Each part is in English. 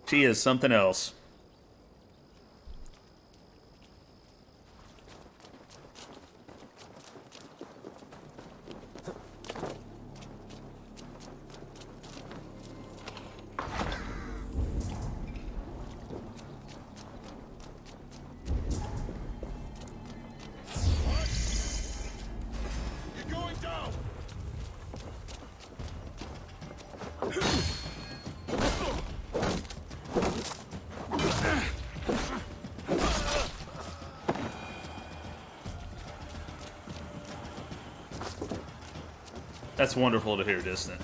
She is something else. You're going down. That's wonderful to hear, Distant.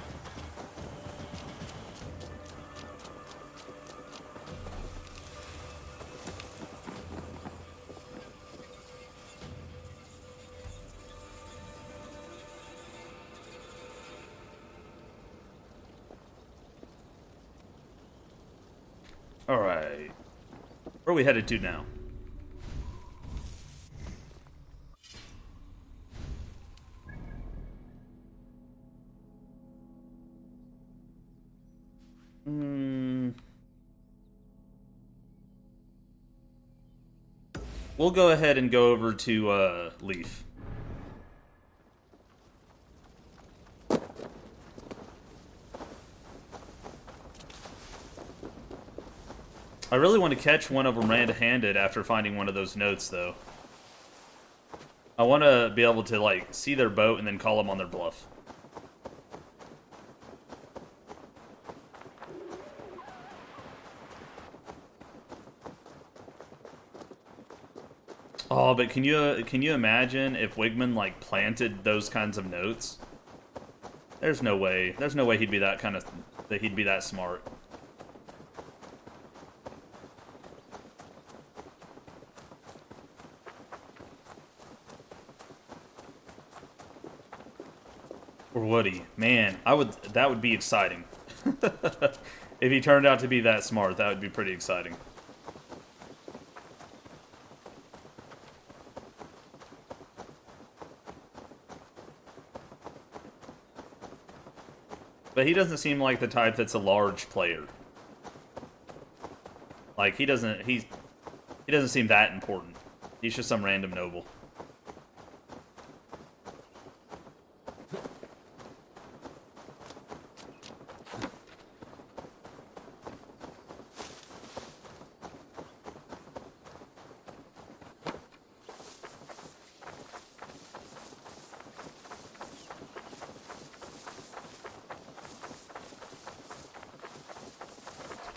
Alright. Where are we headed to now? We'll go ahead and go over to Leaf. I really want to catch one of them red-handed after finding one of those notes, though. I want to be able to, like, see their boat and then call them on their bluff. Oh, but can you imagine if Wigman, like, planted those kinds of notes? There's no way. There's no way he'd be that smart. Or would he? Man, that would be exciting. If he turned out to be that smart, that would be pretty exciting. But he doesn't seem like the type that's a large player. Like, he doesn't seem that important. He's just some random noble.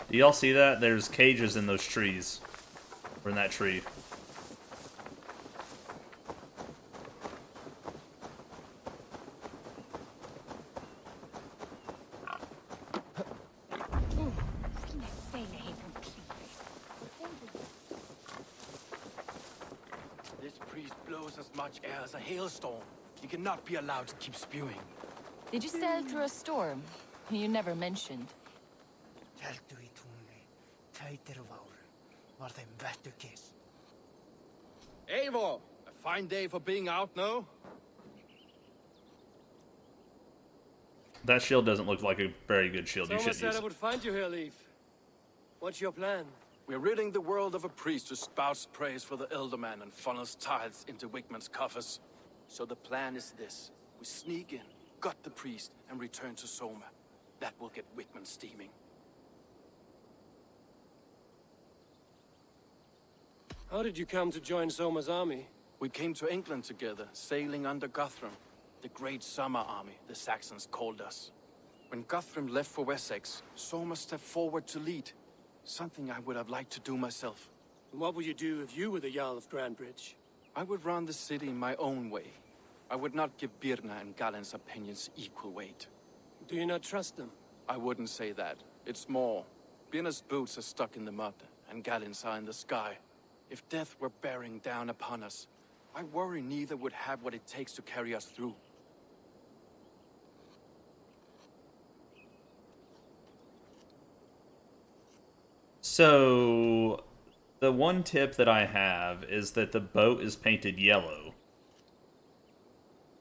Do y'all see that? There's cages in those trees. Or in that tree. This priest blows as much air as a hailstorm. He cannot be allowed to keep spewing. Did you sail through a storm? You never mentioned. Eivor! A fine day for being out, no? That shield doesn't look like a very good shield. You Thomas should use said I it. would find you here, Leaf. What's your plan? We're ridding the world of a priest who spouts praise for the Elderman and funnels tithes into Wigman's coffers. So the plan is this. We sneak in, gut the priest, and return to Soma. That will get Wigman steaming. How did you come to join Soma's army? We came to England together, sailing under Guthrum. The Great Summer Army, the Saxons called us. When Guthrum left for Wessex, Soma stepped forward to lead. Something I would have liked to do myself. And what would you do if you were the Jarl of Grandbridge? I would run the city my own way. I would not give Birna and Galen's opinions equal weight. Do you not trust them? I wouldn't say that. It's more. Birna's boots are stuck in the mud, and Galen's are in the sky. If death were bearing down upon us, I worry neither would have what it takes to carry us through. So, the one tip that I have is that the boat is painted yellow.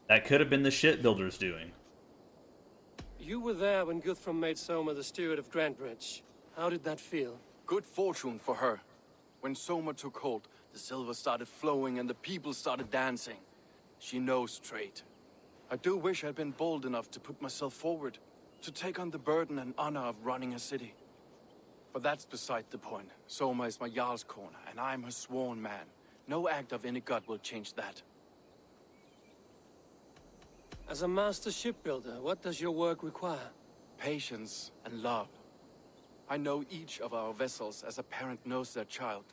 That could have been the shipbuilders doing. You were there when Guthrum made Soma the steward of Grandbridge. How did that feel? Good fortune for her. When Soma took hold, the silver started flowing and the people started dancing. She knows trade. I do wish I'd been bold enough to put myself forward, to take on the burden and honor of running a city. But that's beside the point. Soma is my Jarl's corner, and I'm her sworn man. No act of any god will change that. As a master shipbuilder, what does your work require? Patience and love. I know each of our vessels as a parent knows their child.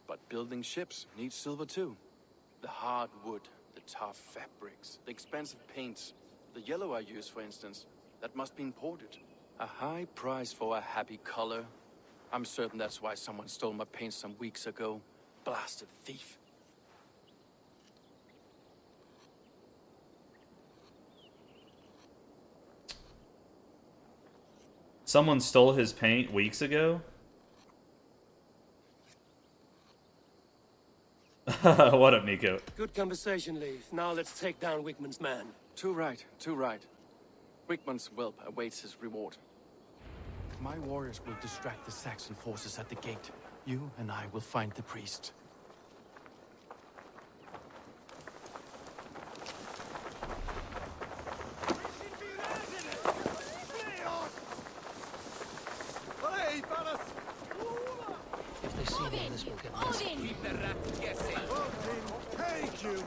But building ships needs silver too. The hard wood, the tough fabrics, the expensive paints. The yellow I use, for instance, that must be imported. A high price for a happy color. I'm certain that's why someone stole my paint some weeks ago. Blasted thief. Someone stole his paint weeks ago? What up, Nico? Good conversation, Leif. Now let's take down Wickman's man. Too right, too right. Wickman's whelp awaits his reward. My warriors will distract the Saxon forces at the gate. You and I will find the priest. If they see me, this will get messy. Keep the rat guessing. Take you!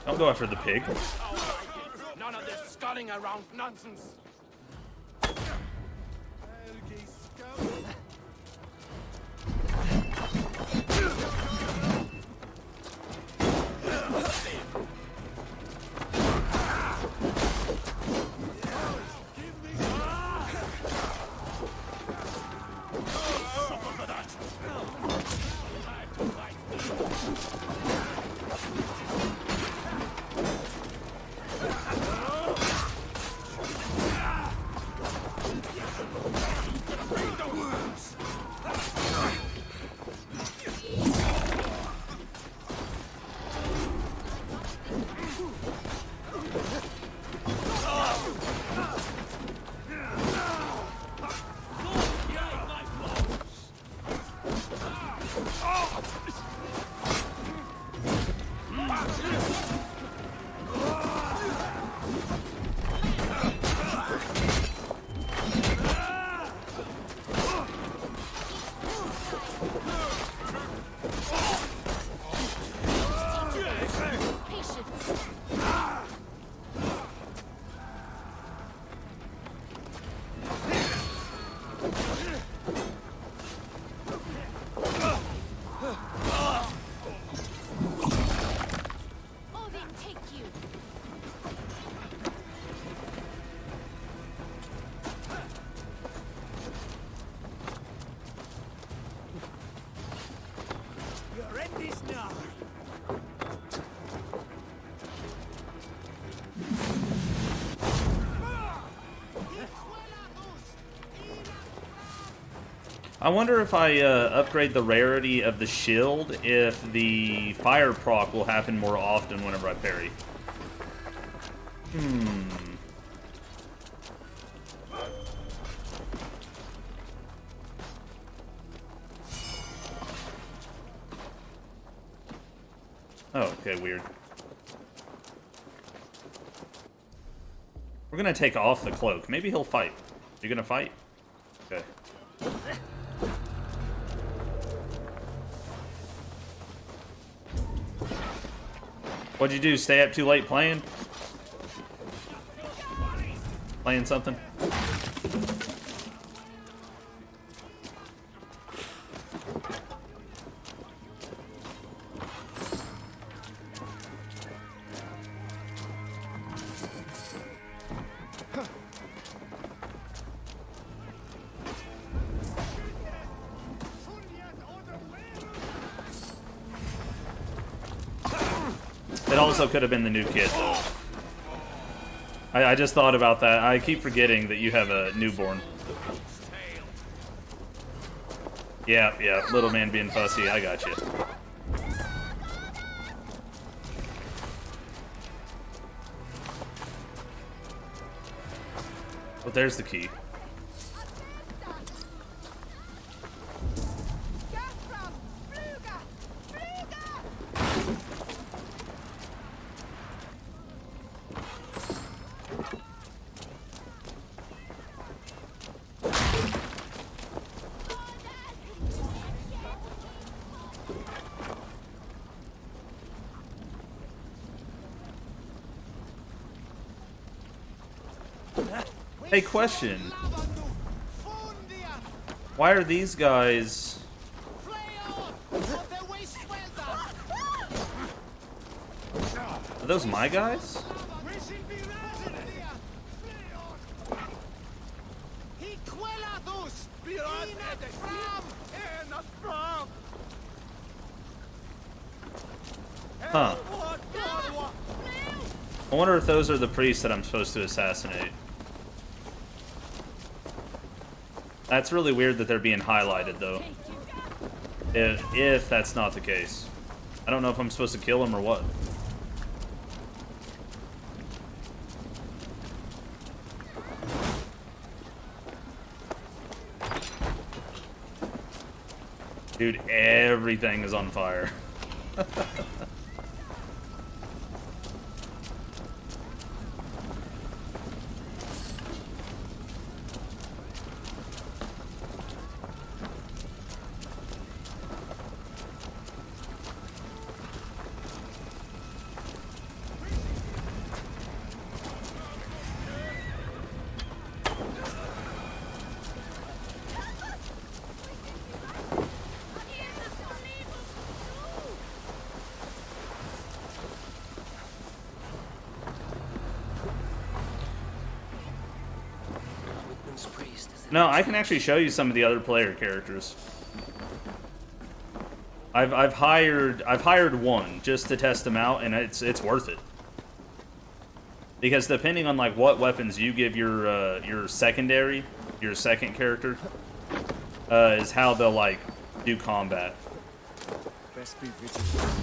Don't go after the pig. None of this sculling around nonsense. I wonder if I upgrade the rarity of the shield, if the fire proc will happen more often whenever I parry. Oh, okay, weird. We're gonna take off the cloak. Maybe he'll fight. You gonna fight? Okay. What'd you do? Stay up too late playing? Playing something? It also could have been the new kid. I just thought about that. I keep forgetting that you have a newborn. Yeah, little man being fussy. I got you. Oh, there's the key. Hey, question. Why are these guys... Are those my guys? Huh. I wonder if those are the priests that I'm supposed to assassinate. That's really weird that they're being highlighted, though. If that's not the case. I don't know if I'm supposed to kill them or what. Dude, everything is on fire. No, I can actually show you some of the other player characters. I've hired one just to test them out, and it's worth it. Because depending on like what weapons you give your secondary, your second character, is how they'll like do combat. Best be vigilant.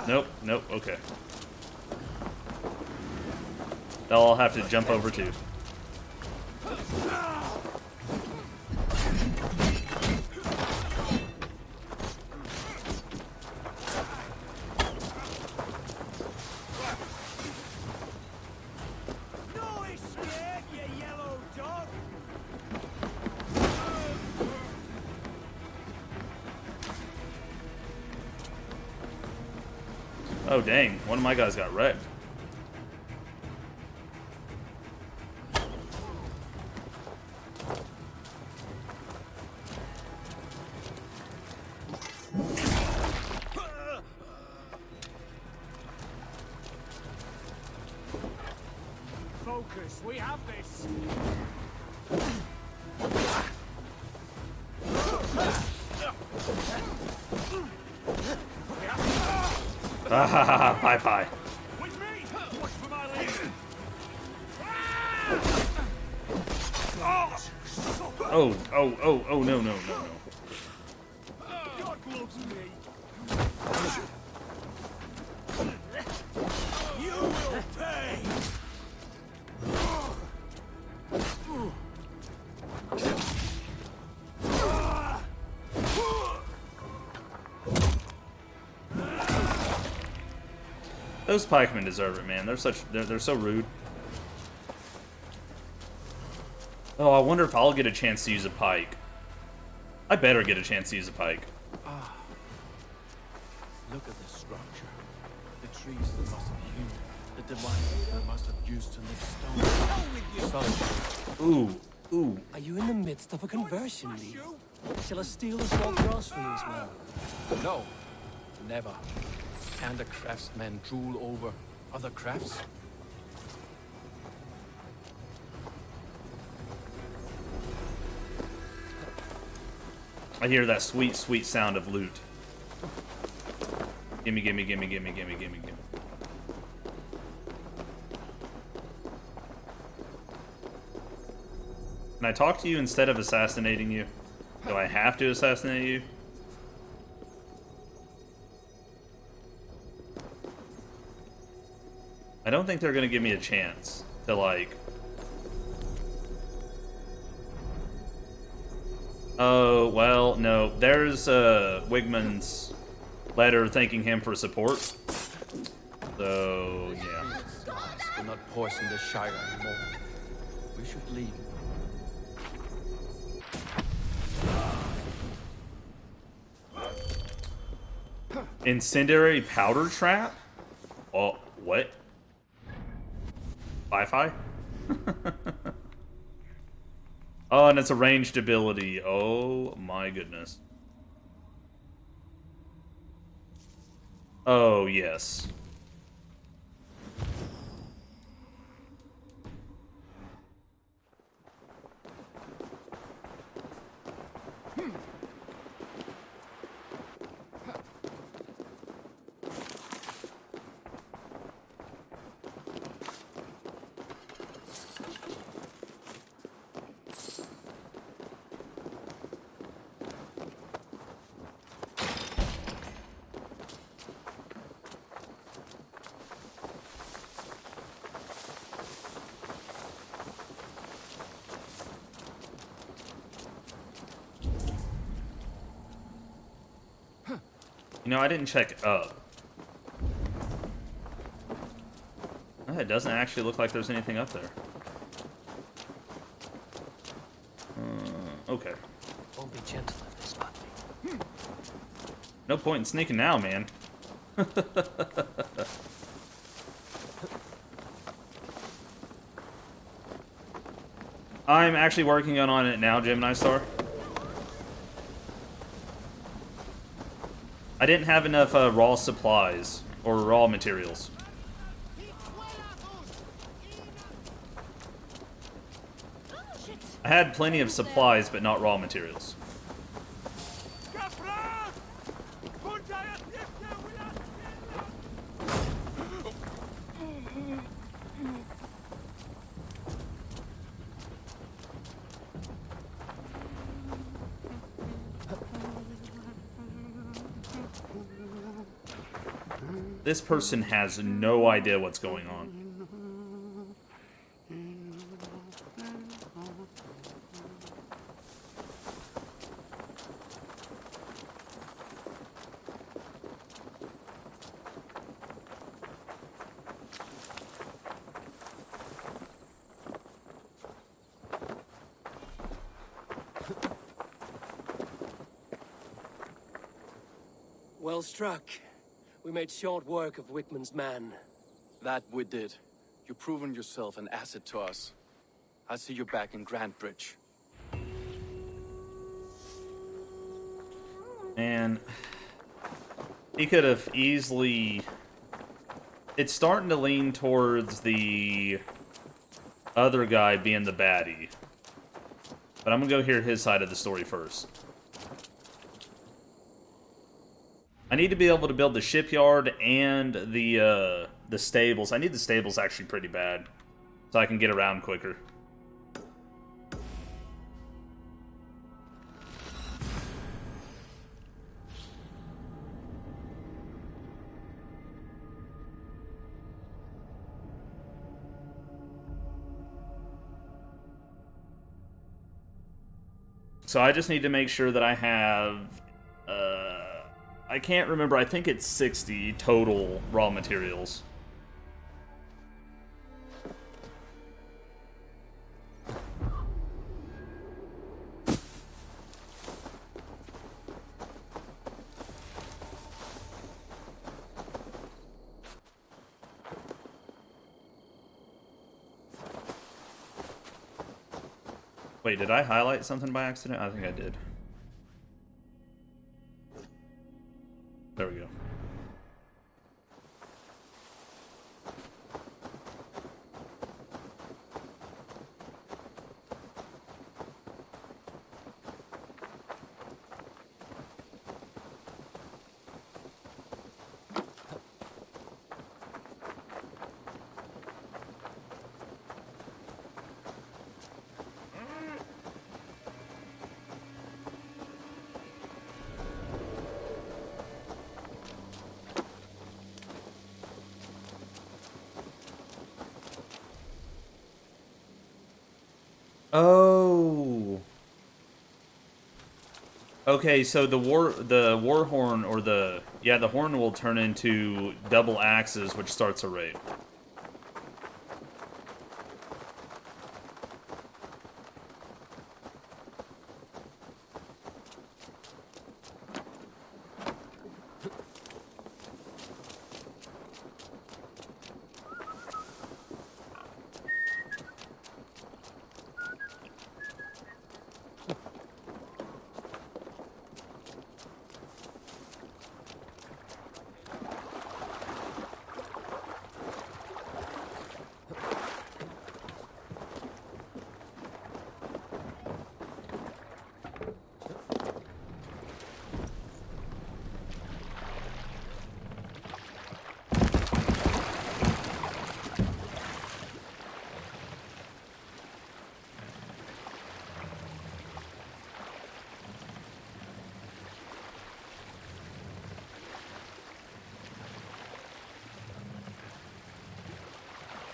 Nope, nope, okay. They'll all have to jump over too. Oh dang, one of my guys got wrecked. Focus, we have this. Bye. With me! Watch for my lead! Oh, no. God loves me! You will pay! Those pikemen deserve it, man. They're so rude. Oh, I wonder if I'll get a chance to use a pike. I better get a chance to use a pike. Look at this structure. The trees that must have hewn, the devices that must have used to lift stone. Ooh. Are you in the midst of a conversion, Lee? Shall I steal the small cross for you as well? No, never. Can the craftsmen drool over other crafts? I hear that sweet, sweet sound of loot. Gimme. Can I talk to you instead of assassinating you? Do I have to assassinate you? I don't think they're gonna give me a chance to, like... Oh, well, no. There's, Wigman's letter thanking him for support. So, yeah. Do not poison the Shire anymore. We should leave. Incendiary powder trap? Oh, what? Fi-fi? Oh, and it's a ranged ability. Oh my goodness. Oh, yes. You know, I didn't check up. Oh, it doesn't actually look like there's anything up there. Okay. Won't be gentle if they spot me. No point in sneaking now, man. I'm actually working on it now, Gemini Star. I didn't have enough raw supplies or raw materials. I had plenty of supplies, but not raw materials. This person has no idea what's going on. Well struck. We made short work of Wickman's man. That we did. You've proven yourself an asset to us. I'll see you back in Grantbridge. And he could have easily... It's starting to lean towards the other guy being the baddie. But I'm gonna go hear his side of the story first. I need to be able to build the shipyard and the stables. I need the stables actually pretty bad, so I can get around quicker. So I just need to make sure that I have... I can't remember, I think it's 60 total raw materials. Wait, did I highlight something by accident? I think I did. There we go. Oh. Okay, so the war horn or the horn will turn into double axes, which starts a raid.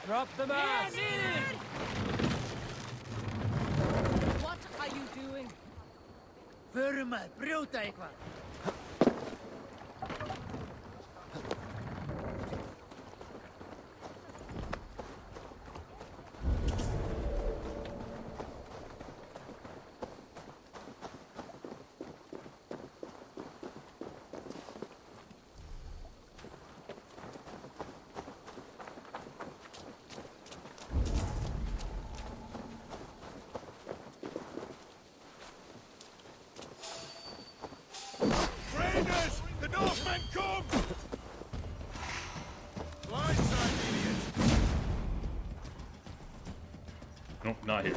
Drop the mask! What are you doing? Förma, brota eitthvað. Raiders! The Northmen come! Blindside, idiot! Nope, not here.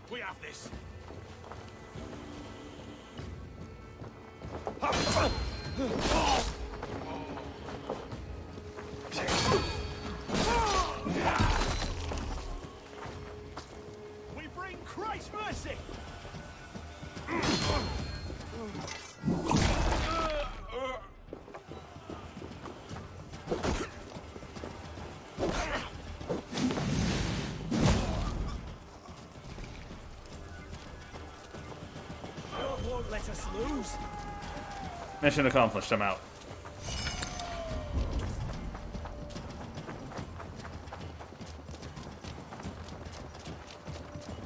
We have this. We bring Christ's mercy. God won't let us lose. Mission accomplished. I'm out.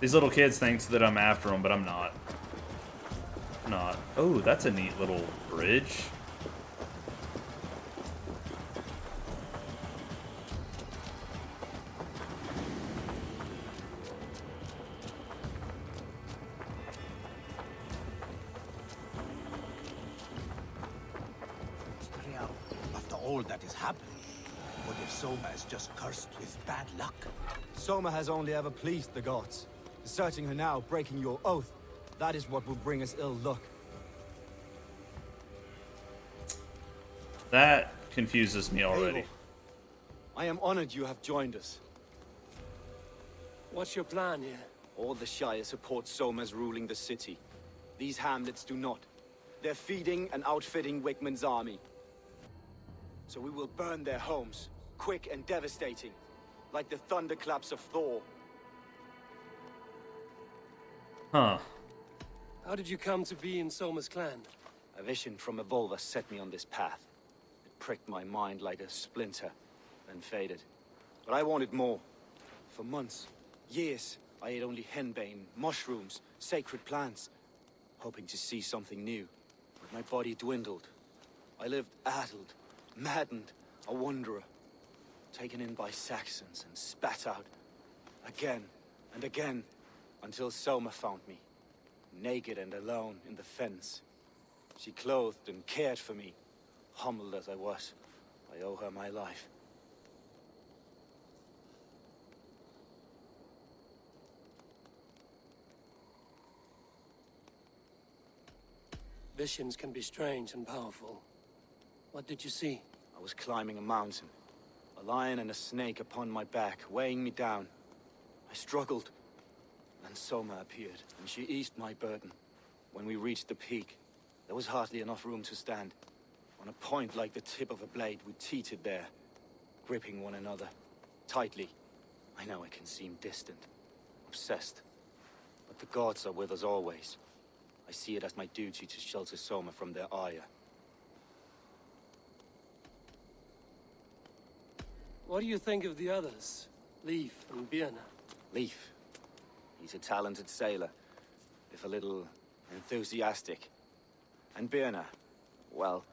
These little kids think that I'm after them, but I'm not. I'm not. Oh, that's a neat little bridge. After all that is happening, what if Soma is just cursed with bad luck? Soma has only ever pleased the gods. Deserting her now, breaking your oath, that is what will bring us ill luck. That confuses me already. Abel, I am honored you have joined us. What's your plan here? All the Shire support Soma's ruling the city. These hamlets do not. They're feeding and outfitting Wickman's army. So we will burn their homes, quick and devastating, like the thunderclaps of Thor. Huh. How did you come to be in Soma's clan? A vision from Evolva set me on this path. It pricked my mind like a splinter, then faded. But I wanted more. For months, years, I ate only henbane, mushrooms, sacred plants, hoping to see something new. But my body dwindled. I lived addled, maddened, a wanderer, taken in by Saxons and spat out, again and again, until Soma found me, naked and alone in the fens. She clothed and cared for me, humbled as I was. I owe her my life. Visions can be strange and powerful. What did you see? I was climbing a mountain, a lion and a snake upon my back, weighing me down. I struggled. Then Soma appeared, and she eased my burden. When we reached the peak, there was hardly enough room to stand. On a point like the tip of a blade, we teetered there, gripping one another, tightly. I know I can seem distant, obsessed, but the gods are with us always. I see it as my duty to shelter Soma from their ire. What do you think of the others? Leif and Birna? Leif. He's a talented sailor, if a little enthusiastic. And Birna, well,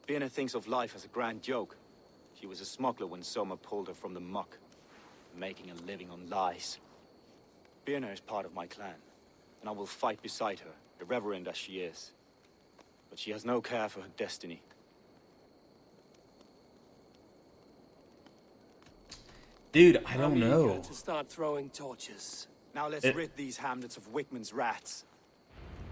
Birna thinks of life as a grand joke. She was a smuggler when Soma pulled her from the muck, making a living on lies. Birna is part of my clan, and I will fight beside her, irreverent as she is. But she has no care for her destiny. Dude, I don't I'm know. eager to start throwing torches. Now let's rid these hamlets of Wickman's rats.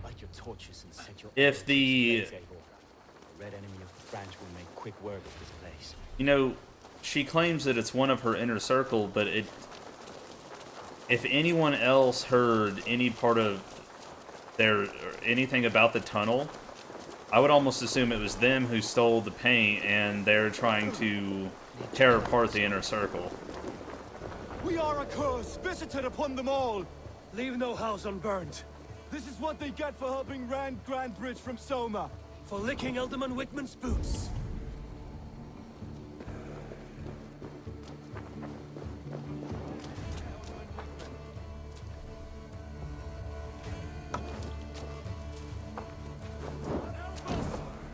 Light your torches and set your If the The red enemy of the French will make quick work of this place. You know, she claims that it's one of her inner circle, but if anyone else heard any part of their, or anything about the tunnel, I would almost assume it was them who stole the paint and they're trying to tear apart the inner circle. We are a curse visited upon them all. Leave no house unburned. This is what they get for helping Rand Grandbridge from Soma. For licking Alderman Wickman's boots.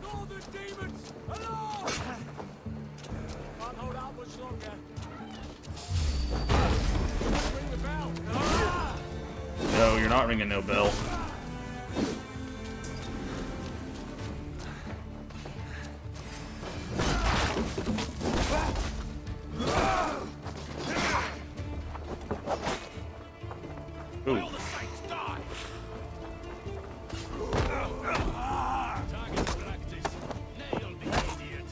Northern demons, along! Can't hold out much longer. Ring the bell. No, you're not ringing no bell. Ooh. Will the saints die? Target practice. Nail the idiot.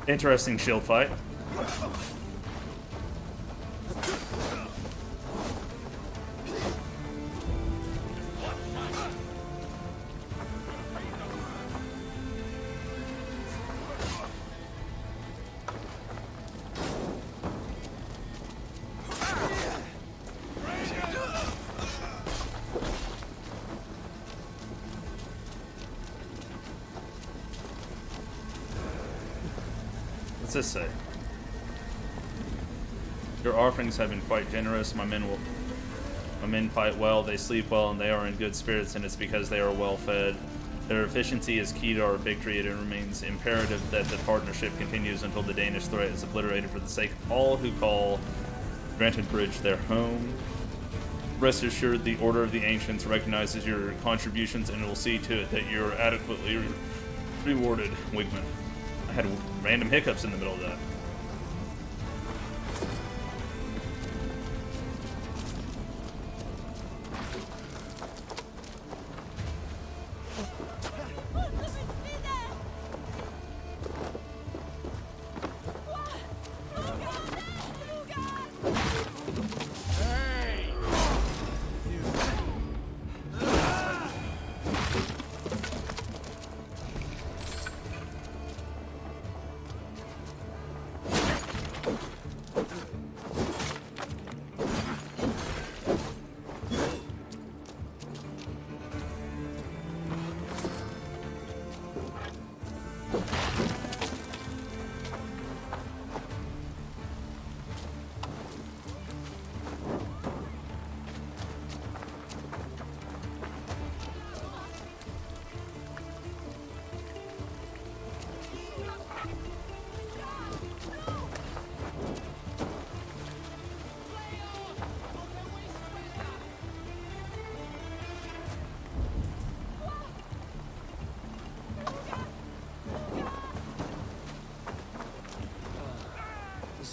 Interesting shield fight. What's this say? Your offerings have been quite generous. My men fight well, they sleep well, and they are in good spirits, and it's because they are well fed. Their efficiency is key to our victory, and it remains imperative that the partnership continues until the Danish threat is obliterated for the sake of all who call Granted Bridge their home. Rest assured, the Order of the Ancients recognizes your contributions and will see to it that you're adequately rewarded, Wigman. I had random hiccups in the middle of that.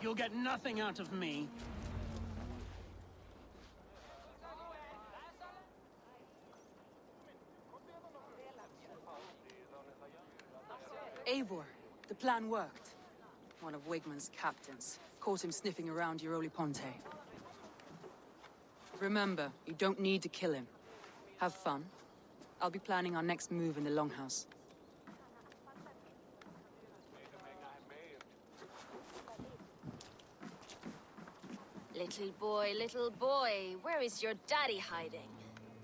You'll get nothing out of me. Eivor, the plan worked. One of Wigman's captains caught him sniffing around Euroli Ponte. Remember, you don't need to kill him. Have fun. I'll be planning our next move in the Longhouse. Little boy, where is your daddy hiding?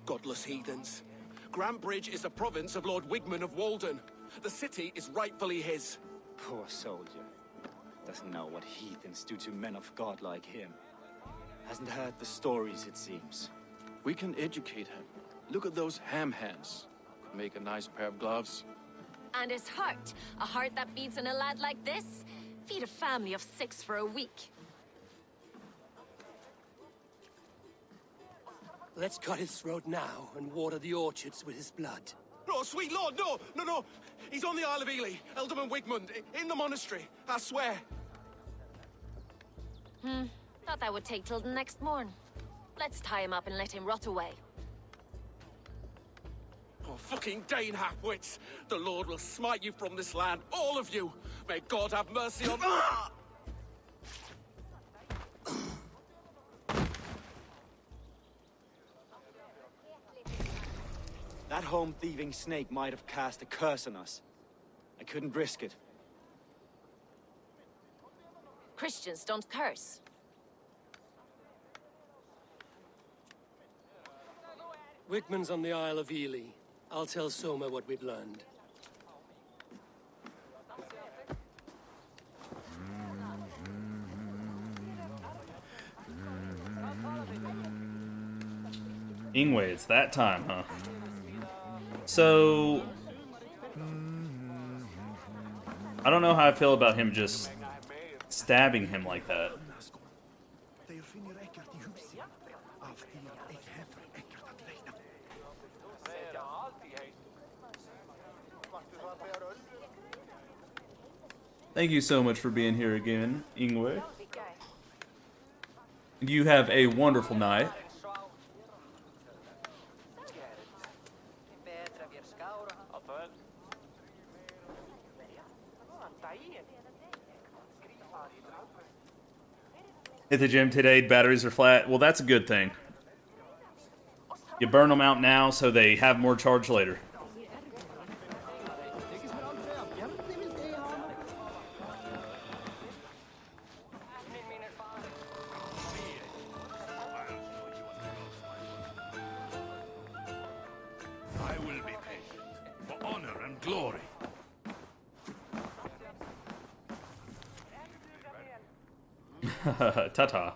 Godless heathens. Grantbridge is a province of Lord Wigman of Walden. The city is rightfully his. Poor soldier. Doesn't know what heathens do to men of God like him. Hasn't heard the stories, it seems. We can educate him. Look at those ham hands. Could make a nice pair of gloves. And his heart. A heart that beats in a lad like this? Feed a family of 6 for a week. Let's cut his throat now and water the orchards with his blood. No, sweet lord, no, no, no. He's on the Isle of Ely, Ealdorman Wigmund, in the monastery, I swear. Thought that would take till the next morn. Let's tie him up and let him rot away. Oh, fucking Dane halfwits. The Lord will smite you from this land, all of you. May God have mercy on... That home-thieving snake might have cast a curse on us. I couldn't risk it. Christians don't curse. Wigman's on the Isle of Ely. I'll tell Soma what we've learned. Ingwe, it's that time, huh? So... I don't know how I feel about him just stabbing him like that. Thank you so much for being here again, Ingwe. You have a wonderful night. Hit the gym today, batteries are flat. Well, that's a good thing. You burn them out now so they have more charge later. I will be patient, for honor and glory. Ta-ta.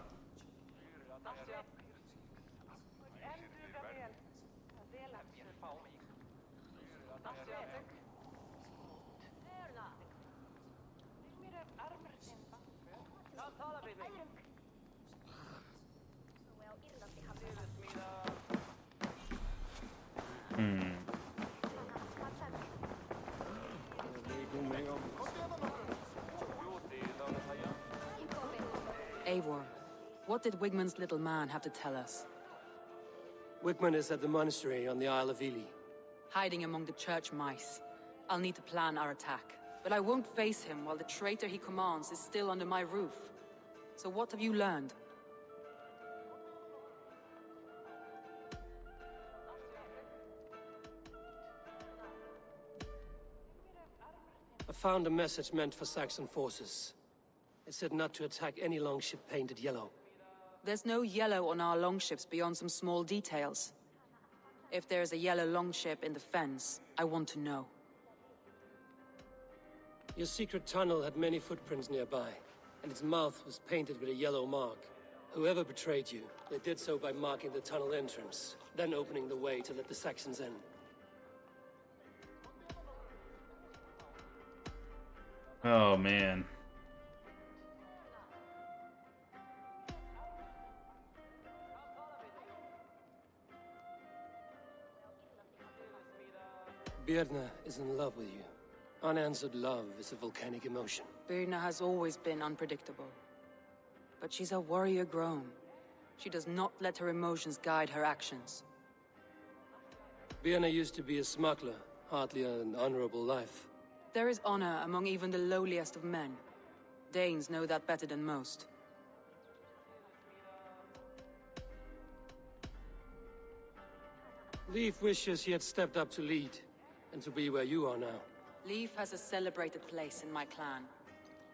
Eivor, what did Wigman's little man have to tell us? Wigman is at the monastery on the Isle of Ely. Hiding among the church mice. I'll need to plan our attack. But I won't face him while the traitor he commands is still under my roof. So what have you learned? I found a message meant for Saxon forces. It said not to attack any longship painted yellow. There's no yellow on our longships beyond some small details. If there's a yellow longship in the fens, I want to know. Your secret tunnel had many footprints nearby, and its mouth was painted with a yellow mark. Whoever betrayed you, they did so by marking the tunnel entrance, then opening the way to let the Saxons in. Oh, man. Birna is in love with you. Unanswered love is a volcanic emotion. Birna has always been unpredictable. but she's a warrior grown. She does not let her emotions guide her actions. Birna used to be a smuggler, hardly an honorable life. There is honor among even the lowliest of men. Danes know that better than most. Leif wishes he had stepped up to lead, and to be where you are now. Leif has a celebrated place in my clan.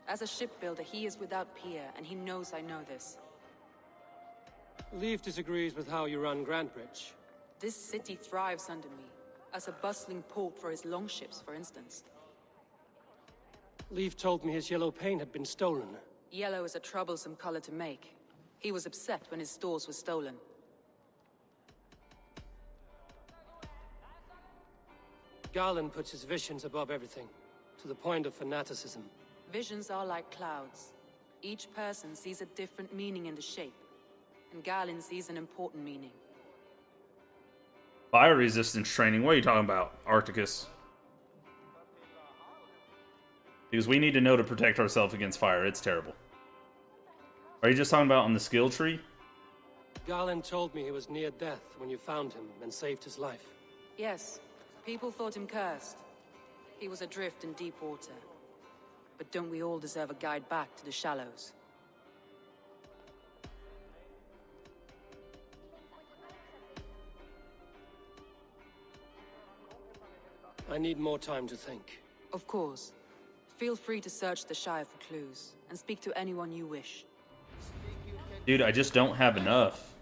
As a shipbuilder, he is without peer, and he knows I know this. Leif disagrees with how you run Grantbridge. This city thrives under me, as a bustling port for his longships, for instance. Leif told me his yellow paint had been stolen. Yellow is a troublesome color to make. He was upset when his stores were stolen. Garland puts his visions above everything, to the point of fanaticism. Visions are like clouds. Each person sees a different meaning in the shape, and Garland sees an important meaning. Fire resistance training? What are you talking about, Arcticus? Because we need to know to protect ourselves against fire. It's terrible. Are you just talking about on the skill tree? Garland told me he was near death when you found him and saved his life. Yes, people thought him cursed. He was adrift in deep water. But don't we all deserve a guide back to the shallows? I need more time to think. Of course. Feel free to search the Shire for clues, and speak to anyone you wish. Dude, I just don't have enough.